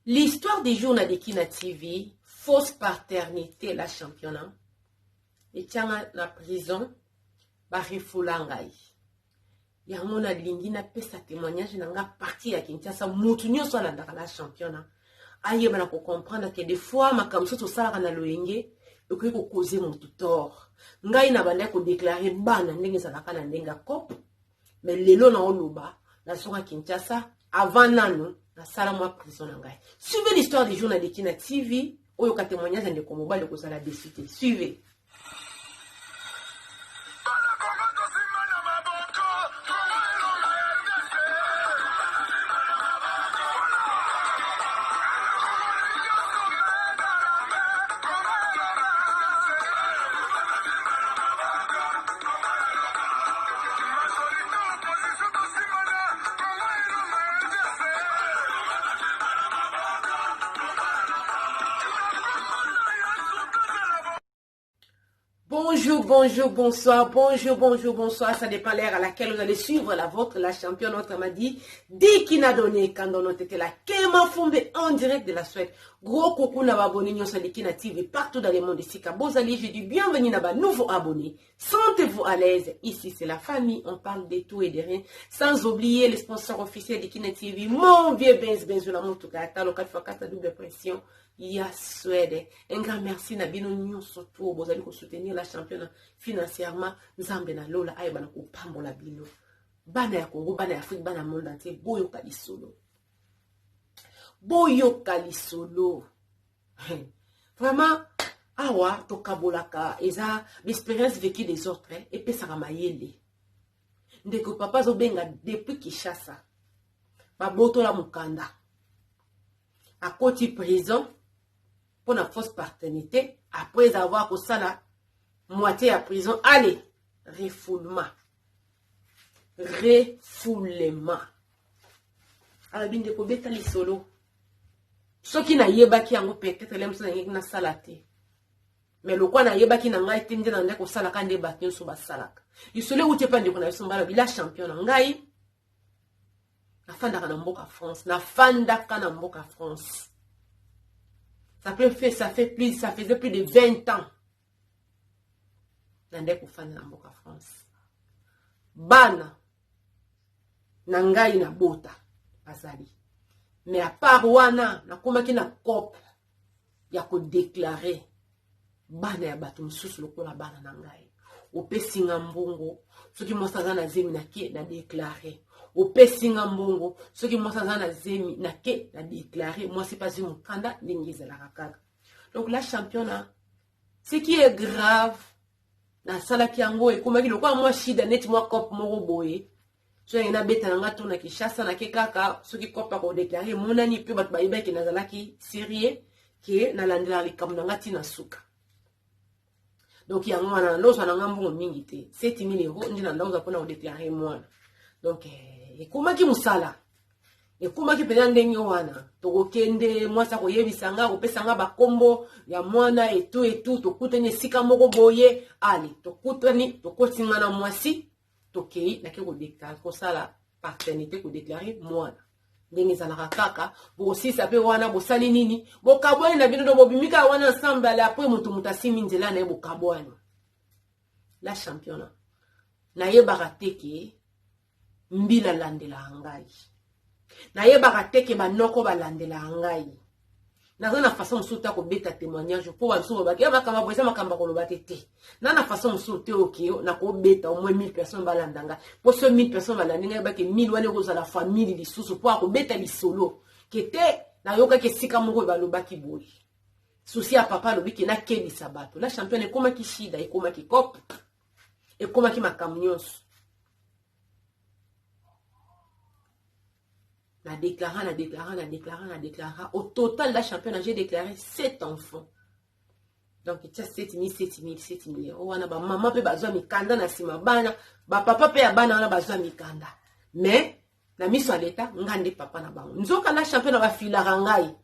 L'histoire des jours na Dekina TV, fausse paternité la championnat. Et tiens la prison, barifulangai. Yango na lingi na pesa témoignage na nga parti ya Kinshasa mutu nyonso alandaka la championnat. Ayeba na ko comprendre que des fois makamso to sala na loyenge okoki ko causer mutu tort. Ngai na banda ko déclarer bana ndenge zalaka na ndenga cop. Mais lelo na oloba na soka Kinshasa avant nano na sala moi prison na ngai. Suivez l'histoire des journaux de Kina TV oyo ka témoignage de ko mobile ko sala décité. Suivez. Bonjour, bonjour, bonsoir, bonjour, bonjour, bonsoir. Ça dépend l'ère à laquelle vous allez suivre la vôtre, la championne, notre m'a dit. Dès qu'il n'a donné, quand on était là, Kema Fumbe en direct de la Suède. Gros coucou n'a abonné, nous sommes Dekina TV partout dans le monde ici. Kabozali, j'ai dit bienvenue là-bas, nouveaux abonnés. Sentez-vous à l'aise. Ici, c'est la famille, on parle de tout et de rien. Sans oublier les sponsors officiels de Dekina TV. Mon vieux Benz, la Moutouka, le 4x4 à double pression. Il y a Suède. Un grand merci na bino nyon surtout vous allez soutenir la championne financièrement nzambe na lola ay bana ko pambola bino bana ya Congo bana ya Afrique bana monde entier boyo kali solo vraiment awa to kabolaka eza l'expérience vécue des autres et pe saka mayele ndeko papa zo benga depuis Kinshasa ba boto la mukanda à côté prison pour la fausse paternité, après avoir que ça la moitié à prison, allez, refoulement. Alors, bien de kobeta li solo. Ce qui n'a yeba qui a peut-être l'aime ça na salate. Mais le quoi na yeba qui n'a ngai tinde na ndeko sala kande batyo so ba salaka. Il solo ou te pas de kona so mbala bila champion ngai. Na fanda kana mboka France, na fanda kana mboka France. Ça faisait plus de 20 ans. Nandeko fana na mboka France. Bana. Nangai na bota. Azali. Mais à part wana, na komaki na cop. Ya ko déclarer. Bana ya bato msusu lokola bana nangai. Ope singa mbongo. Soki mosaza na zemi na ke na déclarer. Ope singa mbongo. Soki mosaza na zemi na ke na déclarer. Moi c'est pas une kanda n'engize la rakaka. Donc la championne, ce qui est grave, na sala kiango e komaki lokwa moi shida net moi cop moko boye. So ina beta nga tona ki chassa na ke kaka soki cop ko déclarer monani pe bat bayiba ki nazala ki sérieux ki na landela likam na ngati na suka. Donc yango wana lozo na ngambo mingi te 7000 euros ndina ndauza pona ko déclarer mwana. Donc e komaki musala. Et comment qui peut ndenge wana to kende mwasa ko yebisanga ko pesanga ba kombo ya mwana et tout to kutani sika moko boye ali to kutani to kotinga na mwasi to kei na ke ko déclarer ko sala paternité ko déclarer mwana ndenge za na kaka bo si ça peut wana bo sali nini bo kabwana na bino bo bimika wana ensemble ala après mutu mutasimi nzela na bo kabwana la championne na yebaka teke mbila landela ngai na yeba teke banoko balandela ngai na façon musuta ko beta témoignage pour banso ba kema kama boisa makamba ko lobatete na façon musuta okio na ko beta au moins 1000 personnes balandanga pour ce 1000 personnes balandanga ba ke 1000 wane ko za la famille lisusu pour ko beta li solo kete na yoka ke sika moko ba lobaki boy souci à papa lobiki na kebi sabato la championne koma ki shida e koma ki cop e koma ki makamnyos. La déclarant. Au total, la championne, j'ai déclaré 7 enfants. Donc, il y a 7000 euros. Maman peut bazwa mikanda na sima bana. Papa peut abana na bazwa mikanda. Mais, na miso à l'état, ngande papa na bango. Nzoka la championne va filara ngai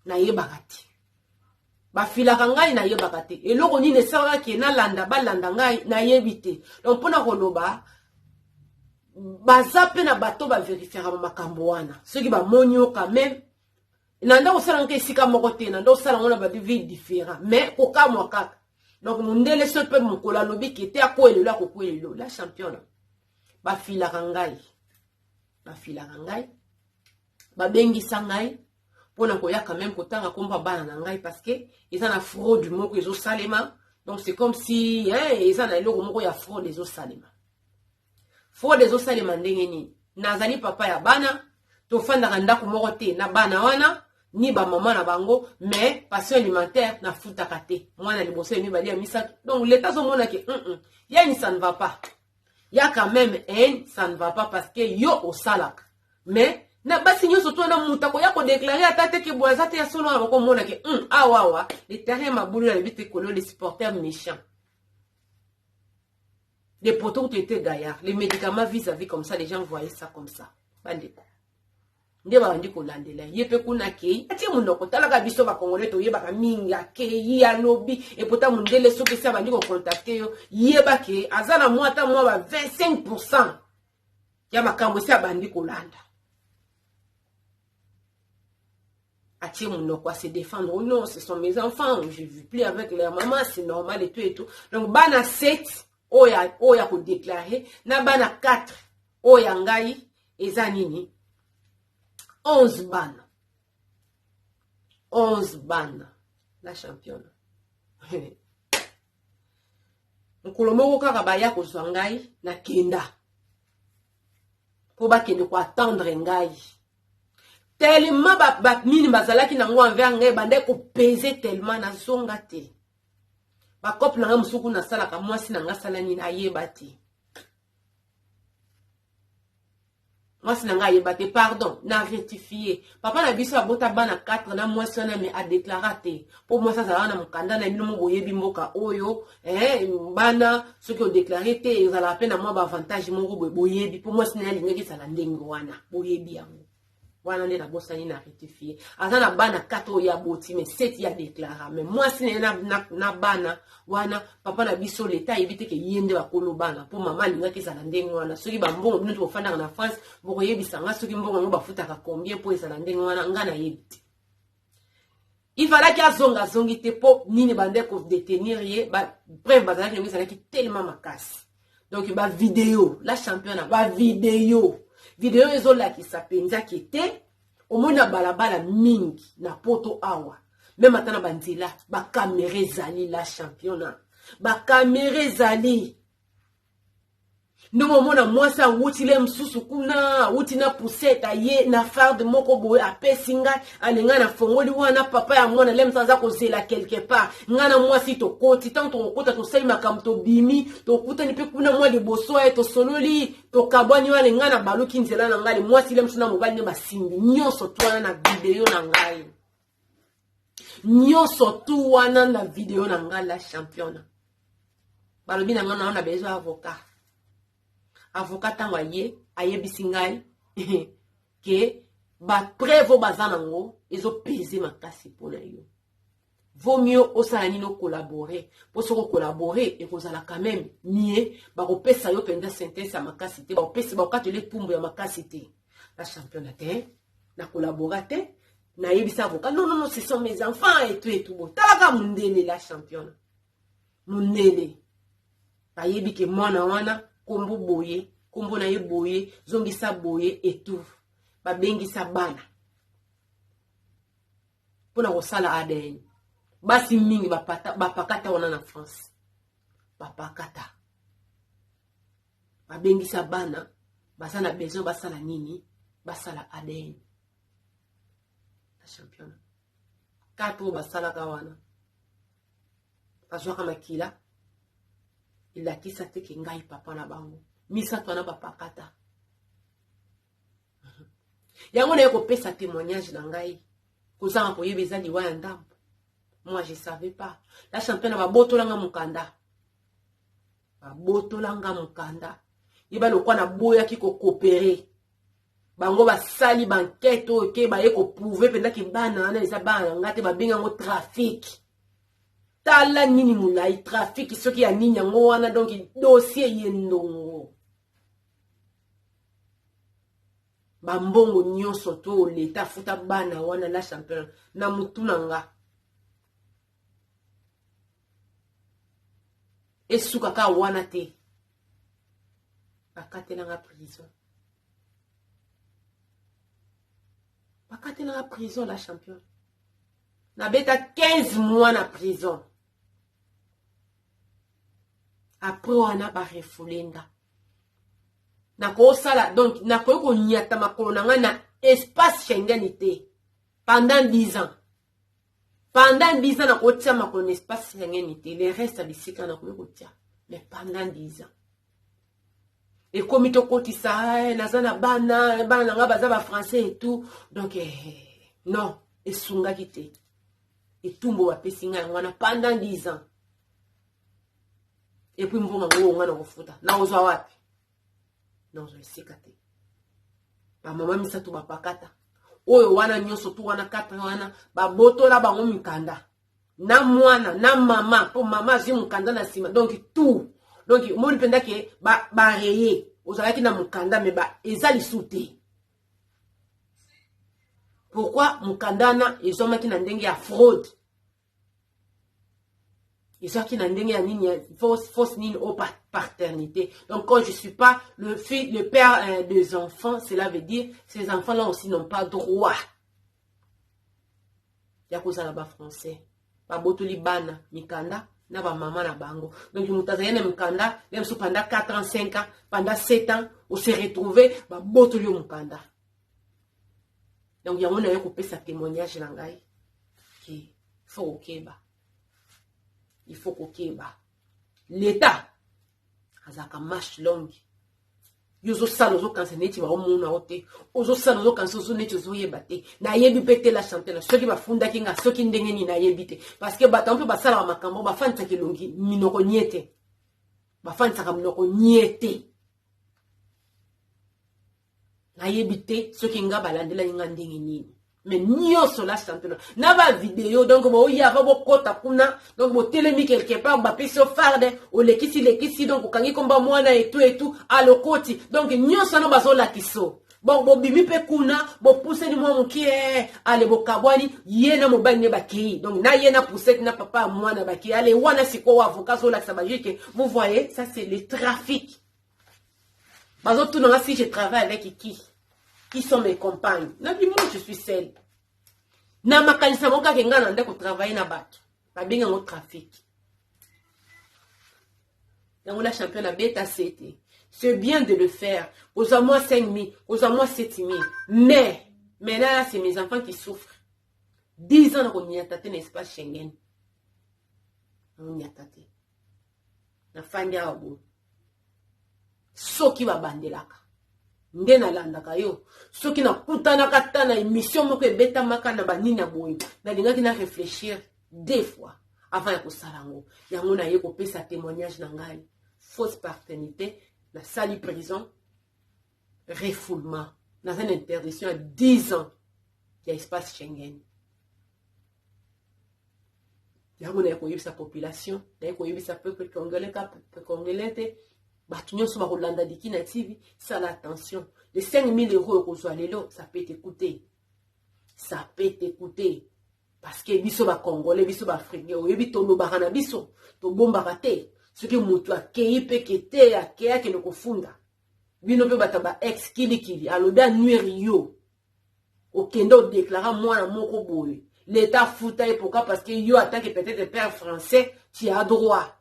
na yebakati. Ba filara ngai na yebakati. Et loko ni ne sara ki na landa ba landa ngai na yebite. Donc, pona koloba, baza pe na bato ba vérifier makambo wana. Ceux qui ba monio quand même nanda osala nke esika moko te nanda osala ngona ba vie différent mais kokamwa kaka donc mundele seul pe mokola lobi ki te akoelelo akokwelelo la champion bafilaka ngai babengisa ngai mpona koya quand même kotanga komba bana na ngai parce que eza na fraude moko ezosalema donc c'est comme si eza na eloko moko ya fraude ezosalema ndenge nini nazali papa ya bana tofandaka ndako moko te na bana wana ni ba maman na bango mais passion alimentaire na futaka te mwana liboso ya mibali ya misaki donc l'état zomona ke yani ça ne va pas ya quand même ça ne va pas parce que yo osalaka mais na basi nyoso to na mutako ya ko déclarer atate ke boaza te ya solo na ko mona ke awa les terrains mabulu na bite kolo les supporters méchants les poteaux ont été gaillards les médicaments vis-à-vis comme ça les gens voyaient ça comme ça bandeko nde bandi kolandela yepe kuna kei ati munoko talaka biso ba congolais to yeba mingi akei alobi et pourtant mundele soki sa bandi ko contacter yo yeba ke azana mwata mwa ba 25% ya makambo sa bandi kolanda ati munoko à se défendre non ce sont mes enfants je vis plus avec leur maman c'est normal et tout donc bana 7 oya ko déclarer na bana 4 oya ngai eza nini 11 bana la championne mokolo moko kaka baya kozwa ngai na kenda po bakende ko attendre ngai tellement mini bazalaki nango envers ngai bande ko peser tellement na zonga te bakope na ngai mosuku nasalaka mwasi na ngai asala nini ayeba te moi c'est nanga yebate pardon na rectifier papa na biso abota bana 4 na moi sona mais a déclaré pour moi ça ça na mukanda na bino boyebi mboka oyo bana ce qui ont déclaré te ils la peine à moi avantage moko boyebi pour moi c'est na lingi ça la ndengo wana boyebi yango wana ndena bosani na rectifier azana bana 4 ya boti mais 7 ya déclaré mais moi c'est na bana wana papa na biso l'état éviter que yende bakolo bana pour maman linga ki ça la ndengo wana soki ba mbongo bino to fanda na France boko yebi sanga soki mbongo ngo bafutaka combien pour ça la ndengo wana ngana yebi il fallait qu'il azonga zongi te po nini bande ko détenir ye ba bref bazala ki ça qui tellement makas donc ba vidéo la championne ba vidéo ezola ki sapenza ki te omona balabala mingi na poto awa même atana banzela ba caméra ezali la championnat ba caméra ezali ndimo mona mwasa wutile msusu kuna wutina puseta ye na farde moko boye apesinga alenga na fongoli wana papa ya mwana lem sanza ko zela quelque part ngana mwasi to koti tant to kota to sali makam to bimi to kuta ni pe kuna mwa liboso e to sololi to kabwani wale ngana baluki nzela na ngali mwasi lem suna mobali ne basimbi nyonso twana na video na ngai nyonso tu wana na video na ngai la championne balobi na ngana na besoin avocat tango ayebisi ngai ke ba preuve bazana ngo ezo peser makasi pona yo vaut mieux osala nino collaborer pour se collaborer et kozala quand même mieux ba kopesa yo penda sentence ya makasi te ba kopesa ba katele pumbu ya makasi te la championne te na collaborer na yebisa avocat non ce sont mes enfants et tout bon talaka mundele la championne mundele ba yebi ke mwana wana kombo boye kombo na ye boye zongisa boye et tout ba bengisa bana pona kosala ADN basi mingi bapakata wana na France bapakata ba bengisa bana basana besoin basala nini basala ADN la championne 4 basala kawana bazwaka makila il a dit ça te ke ngai papa na bango misa twana bapakata yango na yeko pesa témoignage na ngai kozanga ko yebeza liwa ya ndambo moi je savais pas la championne babotolanga mukanda yeba lokwa na boya ki ko coopérer bango basali banquête oke ba yeko prouver penda ki bana na eza bana ngate ba benga ngo trafic tala nini mulai trafic soki ya nini yango wana donc dossier yendongo bambongo nyonso to l'État futa bana wana la champion na mutu nanga esuka ka wana te bakatelanga prison la champion na beta 15 mois na prison après wana ba refulenga na ko sala donc na ko nyata makolo nanga na espace Schengen te pendant 10 ans na ko tia makolo na espace Schengen te le reste bisika na ko tia mais pendant 10 ans et comme to kotisa nazana bana nga baza ba français et tout donc non esunga kite et tumbo wa pesinga ngana pendant 10 ans et puis mbonga ngo ngana kofuta na ozwa wapi non je sais kate ba mama misatu ba pakata oyo wana nyonso tu wana 4 wana ba botola bango mikanda na mwana na mama po mama zi mukanda na sima donc tout donc mo lipenda ke ba reye ozalaki na mukanda me ba ezali souté pourquoi mukandana ezomaki na ndenge ya fraude ezomaki na ndenge ya nini fausse nini au paternité. Donc quand je suis pas le père des enfants, cela veut dire ces enfants là aussi n'ont pas droit ya kozala ba français ba botoli bana mikanda na ba maman na bango. Donc mutazaya na mikanda même so pendant 4 ans 5 ans pendant 7 ans on s'est retrouvé ba botoli mukanda. Donc il y a un ko pesa témoignage na ngai qui faut okeba. Il faut kokeba. L'État azaka marche longue. Yozo sala zo kanse neti ba omuna ote. Ozo sala zo kanse zo neti zo yebate. Na yebi pete la chanter. Soki ba funda kinga soki ndenge ni na yebite. Parce que batampe ba sala makambo ba fanta kelongi minoko niete. Ba fanta ka minoko niete. Na yebite soki nga balandela nga ndenge nini. Mais nyonso la champion na ba vidéo donc bo ya va bo kota kuna donc bo telemi quelque part ba peso farde o lekisi donc okangi komba mwana et tout à le koti donc nyonso na bazo la kiso bon bo bimi pe kuna bo pousser ni mwa mukie ale bo kabwani ye na mobali ne bakei donc na ye na pousser na papa mwana bakei ale wana siko avocat zo la sabajike vous voyez ça c'est le trafic bazo tout na si je travaille avec qui sont mes compagnes. Non, moi je suis seule. Na makanisa moka kenga na ndeko travailler na bato. Ba benga ngo trafic. Yango la champion na beta CT. C'est bien de le faire. Aux à moi 5 000, aux à moi 7 000. Mais là c'est mes enfants qui souffrent. 10 ans qu'on y a tâté l'espace Schengen. On y a tâté. Na fanya abo. Soki ba bandelaka. Ndena landaka yo soki na kutana kata na émission moko ebeta maka na banini boyi na lingaki na réfléchir 2 fois avant ya kosalango yango na ye kopesa témoignage na ngai fausse paternité na sali prison refoulement dans une interdiction à 10 ans ya espace Schengen yango na koyebisa population na koyebisa peuple congolais te Batunyo suma Rolanda Diki na TV, ça l'attention. Les 5 000 euros que vous allez ça peut t'écouter. Ça peut t'écouter. Parce que biso ba Congolais, biso ba Africains, oyebi tono barana biso, to bomba rate. Ce que mutu akei pe kete akea ke no kofunda. Bino pe bataba ex kili aloda nuire yo. Okendo déclara moi na moko boye. L'État fouta et pourquoi parce que yo attaque peut-être père français, tu as droit.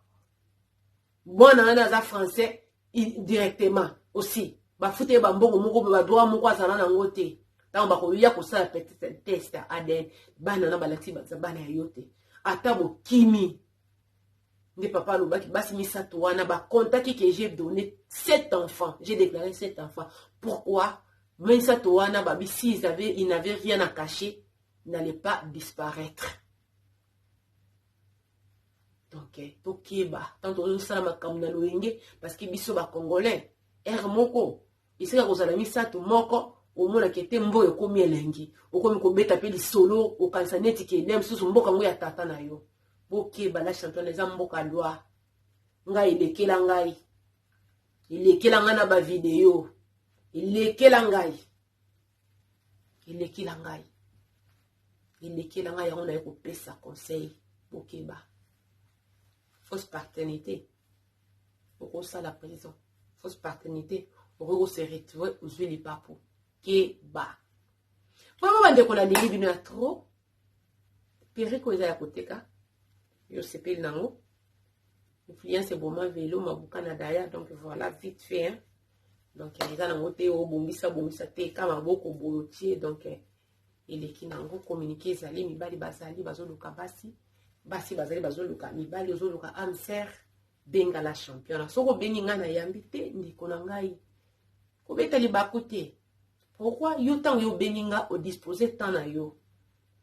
Bon na français directement aussi ba fute ba mbongo moko ba droit moko azana na ngote tant ba ko ya ko sala petit test ADN bana na balati ba bana yote atabo kimi ne papa lo baki basi misato wana ba contacté que j'ai donné 7 enfants j'ai déclaré 7 enfants pourquoi misato wana ba bisi ils n'avaient rien à cacher n'allait pas disparaître. Donc, tokieba, tant on sala makamna loenge parce que biso ba congolais, moko, isika kozala misato moko, o mona kete mboyo komi elengi, o komi ko beta pe li solo, o kansa neti ke dem susu mboka ngo ya tata na yo. Bokieba la champion les mboka loi. Ngai ilekela ngai. Ilekela nga na ba video. Ilekela ngai. eleki la ngai yango na kopesa conseil bokeba fausse paternité okosala prison fausse paternité okose retrouver ozwi lipapu keba vraiment bandeko nalingi bino ya trop periko eza ya koteka yo sepeli nango influence boma velo mabuka na daya donc voilà vite fait hein? Donc eza nango te obongisa te ka maboko boyotie donc eleki nango communiquer ezali mibali bazali bazoluka basi bazali bazoluka mibali ozoluka amser benga la champion soko bengi nga na yambi te ndiko na ngai kobeta libaku te pourquoi yo tango yo bengi nga odispose temps na yo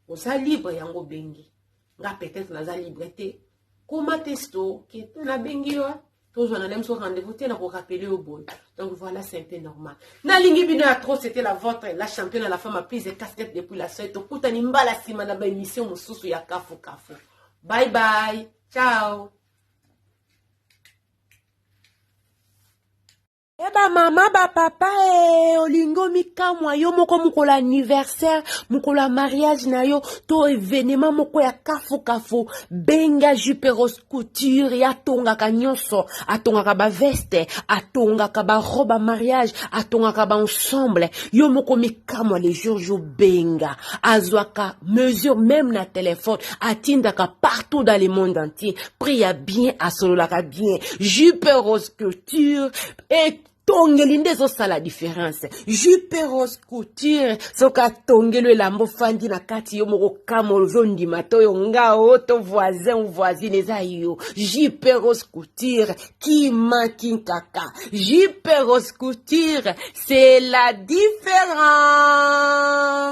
oza libre yango bengi nga peut-être naza libre te koma testo ke te na bengi yo toujours na lemso rendez-vous te na ko rappeler au boy donc voilà c'est un peu normal na lingi bino ya trop c'était la vôtre la championne la femme a pris des casquettes depuis la soirée to kutani mbala sima na ba émission mususu ya kafu bye bye ciao. Eba mama ba papa olingo mikamwa yo moko mukolo anniversaire mukolo mariage na yo to événement moko ya kafu benga Jupe Rose Couture ya tongaka nyonso atongaka ba veste atongaka ba robe mariage atongaka ba ensemble yo moko mikamwa les jours benga azwaka mesure même na téléphone atindaka partout dans le monde entier pria bien asololaka bien Jupe Rose Couture et tongeli nde ezosala la différence Jupe Rose Couture soka tongelo elambo fandi na kati yo moko kama ozondima to yo ngao to voisin ou voisine eza yo Jupe Rose Couture kima kinkaka Jupe Rose Couture c'est la différence.